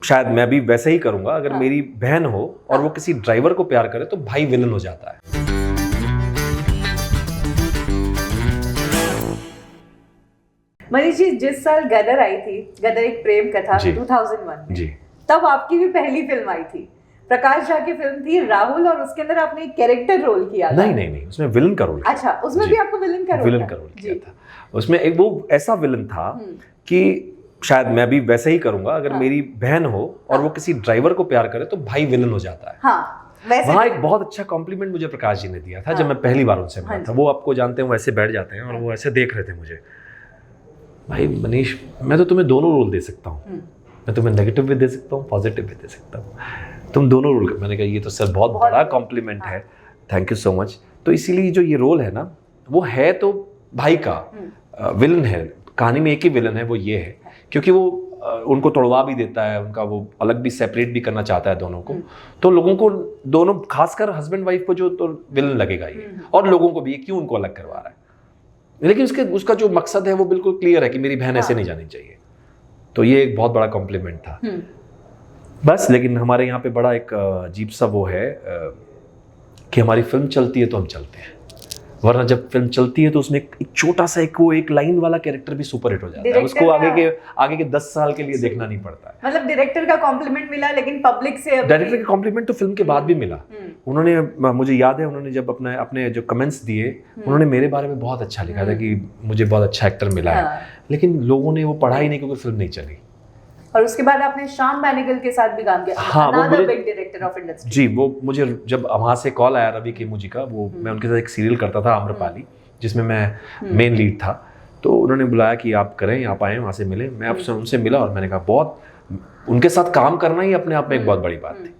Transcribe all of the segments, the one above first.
शायद मैं भी वैसे ही करूंगा अगर मेरी बहन हो और वो किसी ड्राइवर को प्यार करे तो भाई विलन हो जाता है। मनीष जी, जिस साल गदर आई थी, गदर एक प्रेम कथा 2001 में, जी, तब आपकी भी पहली फिल्म आई थी। प्रकाश झा की फिल्म थी राहुल, और उसके अंदर आपने एक कैरेक्टर रोल किया था। नहीं, उसमें विलन का रोल। अच्छा, उसमें भी आपको विलन का रोल किया था। उसमें एक वो ऐसा विलन था कि शायद मैं भी वैसे ही करूंगा अगर मेरी बहन हो और वो किसी ड्राइवर को प्यार करे तो भाई विलन हो जाता है। वहाँ एक बहुत अच्छा कॉम्प्लीमेंट मुझे प्रकाश जी ने दिया था जब मैं पहली बार उनसे मिला था। वो आपको जानते हैं, वो ऐसे बैठ जाते हैं और वो ऐसे देख रहे थे मुझे, भाई मनीष मैं तो तुम्हें दोनों रोल दे सकता हूँ, मैं तुम्हें नेगेटिव भी दे सकता हूँ, पॉजिटिव भी दे सकता हूँ, तुम दोनों रोल। मैंने कहा ये तो सर बहुत बड़ा कॉम्प्लीमेंट है, थैंक यू सो मच। तो इसीलिए जो ये रोल है ना, वो है तो भाई का विलन है, कहानी में एक ही विलन है, वो ये है क्योंकि वो उनको तोड़वा भी देता है, उनका वो अलग भी सेपरेट भी करना चाहता है दोनों को। तो लोगों को दोनों, खासकर हस्बैंड वाइफ को जो तो विलन लगेगा ये, और लोगों को भी, ये क्यों उनको अलग करवा रहा है, लेकिन उसका जो मकसद है वो बिल्कुल क्लियर है कि मेरी बहन ऐसे नहीं जानी चाहिए। तो ये एक बहुत बड़ा कॉम्प्लीमेंट था बस। लेकिन हमारे यहाँ पे बड़ा एक अजीब सा वो है कि हमारी फिल्म चलती है तो हम चलते हैं, वरना जब फिल्म चलती है तो उसमें एक छोटा सा एक लाइन वाला कैरेक्टर भी सुपर हिट हो जाता है, उसको आगे के 10 साल के लिए देखना नहीं पड़ता है। मतलब डायरेक्टर का कॉम्प्लीमेंट मिला, लेकिन पब्लिक से डायरेक्टर का कॉम्प्लीमेंट तो फिल्म के बाद भी मिला। उन्होंने, मुझे याद है, उन्होंने जब अपने जो कमेंट्स दिए, उन्होंने मेरे बारे में बहुत अच्छा लिखा था कि मुझे बहुत अच्छा एक्टर मिला है, लेकिन लोगों ने वो पढ़ा ही नहीं क्योंकि फिल्म नहीं चली। और उसके बाद आपने श्याम बेनेगल के साथ भी काम किया। हाँ, वो मुझे बिग डायरेक्टर ऑफ इंडस्ट्री। जी, वो मुझे जब वहाँ से कॉल आया रवि केमू जी का, वो मैं उनके साथ एक सीरियल करता था आम्रपाली, जिसमें मैं मेन लीड था। तो उन्होंने बुलाया कि आप करें, आप आए, वहाँ से मिले। मैं आपसे उनसे मिला और मैंने कहा बहुत, उनके साथ काम करना ही अपने आप में एक बहुत बड़ी बात थी।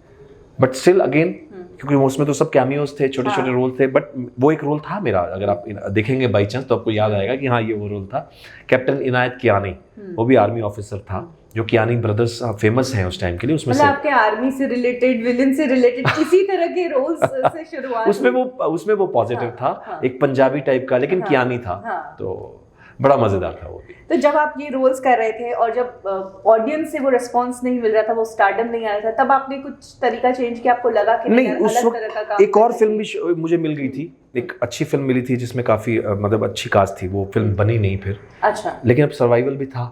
बट स्टिल अगेन, क्योंकि उसमें तो सब कैमियोज थे, छोटे छोटे रोल थे, बट वो एक रोल था मेरा। अगर आप देखेंगे बाई चांस तो आपको याद आएगा कि हाँ ये वो रोल था। कैप्टन इनायत कियानी, वो भी आर्मी ऑफिसर था, जो कियानी ब्रदर्स फेमस हैं उस टाइम के लिए। उसमें से आपके आर्मी से रिलेटेड, विलेन से रिलेटेड किसी तरह के रोल्स से शुरुआत उसमें वो पॉजिटिव था, एक पंजाबी टाइप का, लेकिन कियानी था। तो बड़ा मजेदार था वो भी। तो जब आप ये रोल्स कर रहे थे और जब ऑडियंस से वो रिस्पांस नहीं मिल रहा था, वो स्टारडम नहीं आ रहा था, तब आपने कुछ तरीका चेंज किया? आपको लगा कि नहीं, उस वक्त एक और फिल्म भी मुझे मिल गई थी, एक अच्छी फिल्म मिली थी जिसमें काफी मतलब अच्छी कास्ट थी। वो फिल्म बनी नहीं फिर। अच्छा। लेकिन अब सर्वाइवल भी था।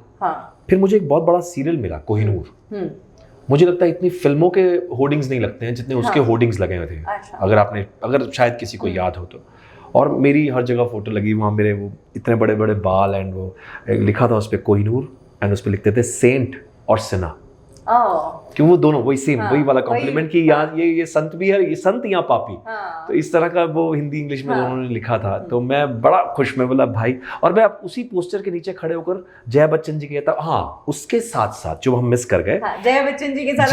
फिर मुझे एक बहुत बड़ा सीरियल मिला, कोहिनूर। मुझे लगता है इतनी फिल्मों के होर्डिंग्स नहीं लगते हैं जितने उसके होर्डिंग्स लगे हुए थे। अगर शायद किसी को याद हो तो। और मेरी हर जगह फोटो लगी, वहाँ मेरे वो इतने बड़े बड़े बाल, एंड वो लिखा था उस पर कोहिनूर, एंड उस पर लिखते थे सेंट और सिना। कि वो दोनों वही सेम, वही वाला कॉम्प्लीमेंट कि यहाँ ये संत भी है, ये संत यहाँ पापी। तो इस तरह का वो हिंदी इंग्लिश में दोनों ने लिखा था। तो मैं बड़ा खुश, मैं बोला भाई। और मैं उसी पोस्टर के नीचे खड़े होकर जया बच्चन जी के कहता, हाँ उसके साथ साथ जो हम मिस कर गए, जया बच्चन जी के साथ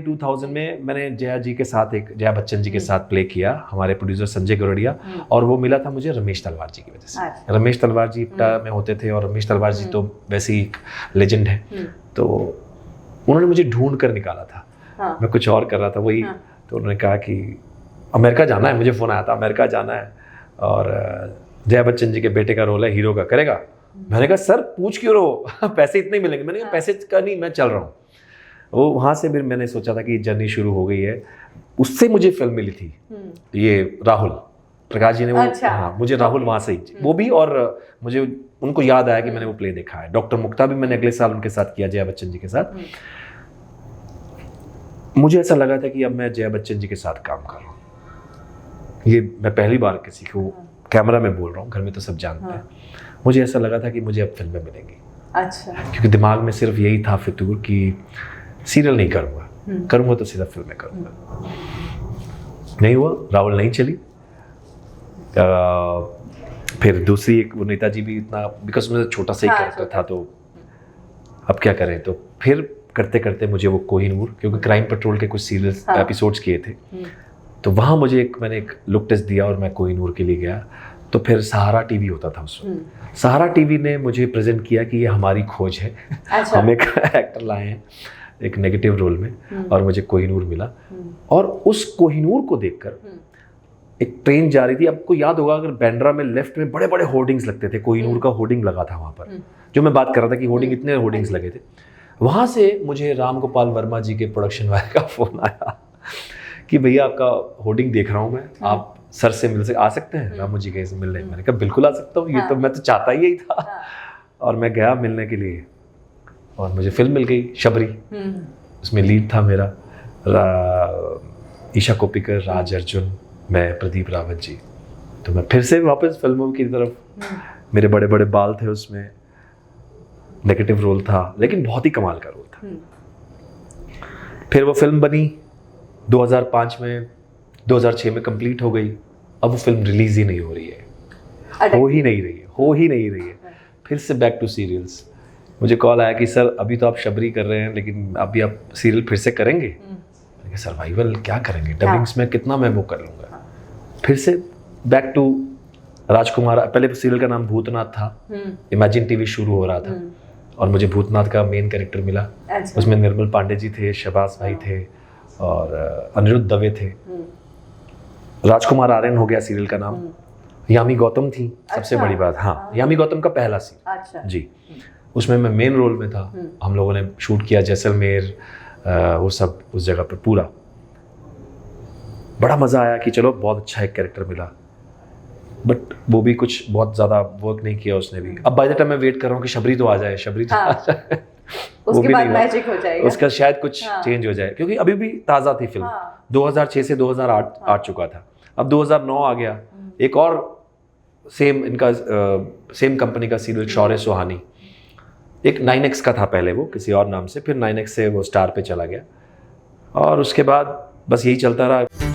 2000 में मैंने जया जया बच्चन जी के साथ प्ले किया, हमारे प्रोड्यूसर संजय गरोडिया। और वो मिला था मुझे रमेश तलवार जी की वजह से। रमेश तलवार जी में होते थे, और रमेश तलवार जी तो वैसे ही एक लेजेंड है। तो उन्होंने मुझे ढूंढ कर निकाला था। मैं कुछ और कर रहा था वही। तो उन्होंने कहा कि अमेरिका जाना है, मुझे फ़ोन आया था अमेरिका जाना है, और जया बच्चन जी के बेटे का रोल है, हीरो का, करेगा? मैंने कहा सर पूछ क्यों रहो, पैसे इतने मिलेंगे। मैंने कहा पैसे का नहीं, मैं चल रहा हूँ। वो वहाँ से फिर मैंने सोचा था कि जर्नी शुरू हो गई है। उससे मुझे फिल्म मिली थी ये राहुल, प्रकाश जी ने वो। अच्छा। हाँ, मुझे राहुल वहाँ से ही वो भी, और मुझे उनको याद आया कि मैंने वो प्ले देखा है। डॉक्टर मुक्ता भी मैंने अगले साल उनके साथ किया, जया बच्चन जी के साथ। मुझे ऐसा लगा था कि अब मैं जया बच्चन जी के साथ काम कर रहा हूँ। ये मैं पहली बार किसी को कैमरा में बोल रहा हूँ, घर में तो सब जानते हैं। मुझे ऐसा लगा था कि मुझे अब फिल्में मिलेंगी। अच्छा। क्योंकि दिमाग में सिर्फ यही था फितूर कि सीरियल नहीं करूँगा तो सीधा फिल्में करूँगा। नहीं हुआ, राहुल नहीं चली। फिर दूसरी एक, वो नेताजी भी इतना, बिकॉज मेरा छोटा सा ही कैरेक्टर था, तो अब क्या करें। तो फिर करते करते मुझे वो कोहिनूर, क्योंकि क्राइम पेट्रोल के कुछ सीरियल्स एपिसोड्स किए थे, तो वहाँ मैंने एक लुक टेस्ट दिया और मैं कोहिनूर के लिए गया। तो फिर सहारा टीवी होता था उस वक्त। सहारा टीवी ने मुझे प्रेजेंट किया कि ये हमारी खोज है। अच्छा। हम एक एक्टर लाए हैं एक नेगेटिव रोल में, और मुझे कोहिनूर मिला। और उस कोहिनूर को देखकर एक ट्रेन जा रही थी, आपको याद होगा, अगर बांद्रा में लेफ्ट में बड़े बड़े होर्डिंग्स लगते थे, कोहिनूर का होर्डिंग लगा था वहाँ पर, जो मैं बात कर रहा था कि होर्डिंग, इतने होर्डिंग्स लगे थे। वहाँ से मुझे राम गोपाल वर्मा जी के प्रोडक्शन वाले का फ़ोन आया कि भैया आपका होर्डिंग देख रहा हूँ मैं, आप सर से आ सकते हैं रामू जी के से मिलने। मैंने कहा बिल्कुल आ सकता हूँ, ये तो मैं तो चाहता ही यही था। और मैं गया मिलने के लिए और मुझे फिल्म मिल गई शबरी। उसमें लीड था मेरा ईशा कोप्पिकर, राज अर्जुन, मैं, प्रदीप रावत जी। तो मैं फिर से वापस फिल्मों की तरफ, मेरे बड़े बड़े बाल थे उसमें, नेगेटिव रोल था लेकिन बहुत ही कमाल का रोल था। फिर वो फिल्म बनी 2005 में, 2006 में कंप्लीट हो गई। अब वो फिल्म रिलीज ही नहीं हो रही है, हो ही नहीं रही है। फिर से बैक टू सीरियल्स। मुझे कॉल आया कि सर अभी तो आप शबरी कर रहे हैं लेकिन अभी आप सीरियल फिर से करेंगे? सर्वाइवल क्या करेंगे, डबिंग्स में कितना मैं वो कर लूँगा। फिर से बैक टू राजकुमार। पहले सीरियल का नाम भूतनाथ था, इमेजिन टीवी शुरू हो रहा था और मुझे भूतनाथ का मेन कैरेक्टर मिला। उसमें निर्मल पांडे जी थे, शहबाज भाई थे और अनिरुद्ध दवे थे। राजकुमार आर्यन हो गया सीरियल का नाम। यामी गौतम थी सबसे बड़ी बात। हाँ, यामी गौतम का पहला सीरियल जी, उसमें मैं मेन रोल में था। हम लोगों ने शूट किया जैसलमेर, वो सब उस जगह पर पूरा। बड़ा मज़ा आया कि चलो बहुत अच्छा एक कैरेक्टर मिला, बट वो भी कुछ बहुत ज़्यादा वर्क नहीं किया उसने भी। अब बाय द टाइम मैं वेट कर रहा हूँ कि शबरी तो आ जाए, शबरी तो आ जाए। उसके बाद मैजिक हो जाएगा, उसका शायद कुछ चेंज हो जाए, क्योंकि अभी भी ताज़ा थी फिल्म। 2006 से 2008 आ चुका था, अब 2009 आ गया। एक और सेम कंपनी का सीरियल शौर्य सुहानी, एक 9X का था पहले, वो किसी और नाम से, फिर 9X से वो स्टार पे चला गया और उसके बाद बस यही चलता रहा।